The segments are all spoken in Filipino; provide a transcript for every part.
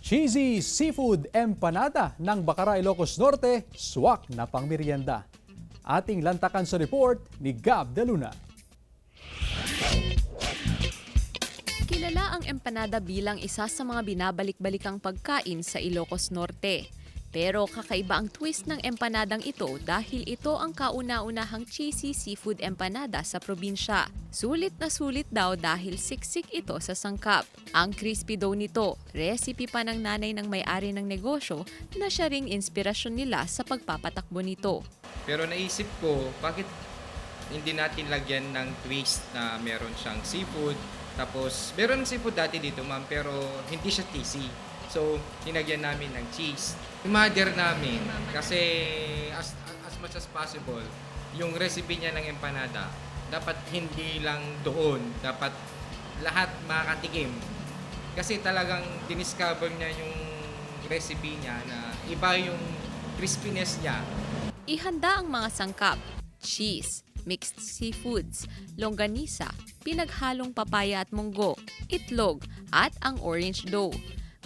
Cheesy seafood empanada ng Bacara, Ilocos Norte, swak na pangmeryenda. Ating lantakan sa report ni Gab De Luna. Kilala ang empanada bilang isa sa mga binabalik-balikang pagkain sa Ilocos Norte. Pero kakaiba ang twist ng empanadang ito dahil ito ang kauna-unahang cheesy seafood empanada sa probinsya. Sulit na sulit daw dahil siksik ito sa sangkap. Ang crispy dough nito, recipe pa ng nanay ng may-ari ng negosyo na siya ring inspirasyon nila sa pagpapatakbo nito. Pero naisip ko, bakit hindi natin lagyan ng twist na meron siyang seafood. Tapos, meron ng seafood dati dito, ma'am, pero hindi siya cheesy. So, hinagyan namin ng cheese. I-mother namin kasi as much as possible, yung recipe niya ng empanada, dapat hindi lang doon. Dapat lahat makatikim. Kasi talagang diniscover niya yung recipe niya na iba yung crispiness niya. Ihanda ang mga sangkap, cheese, mixed seafoods, longganisa, pinaghalong papaya at munggo, itlog, at ang orange dough.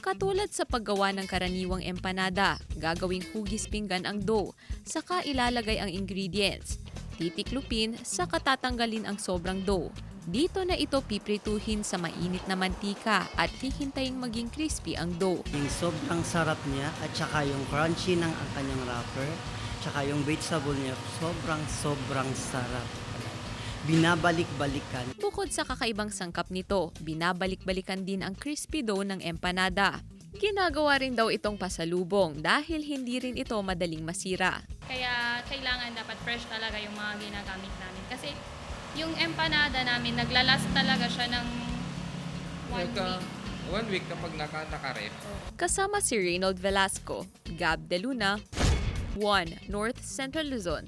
Katulad sa paggawa ng karaniwang empanada, gagawing hugis pinggan ang dough, saka ilalagay ang ingredients. Titiklupin, saka tatanggalin ang sobrang dough. Dito na ito piprituhin sa mainit na mantika at hihintaying maging crispy ang dough. Yung sobrang sarap niya at saka yung crunchy ng ang kanyang wrapper, tsaka yung vegetable niya, sobrang sarap. Binabalik-balikan. Bukod sa kakaibang sangkap nito, binabalik-balikan din ang crispy dough ng empanada. Ginagawa rin daw itong pasalubong dahil hindi rin ito madaling masira. Kaya kailangan dapat fresh talaga yung mga ginagamit namin. Kasi yung empanada namin, naglalast talaga siya ng 1 week. 1 week kapag naka-ref. Kasama si Reynold Velasco, Gab De Luna, 1 North Central Luzon.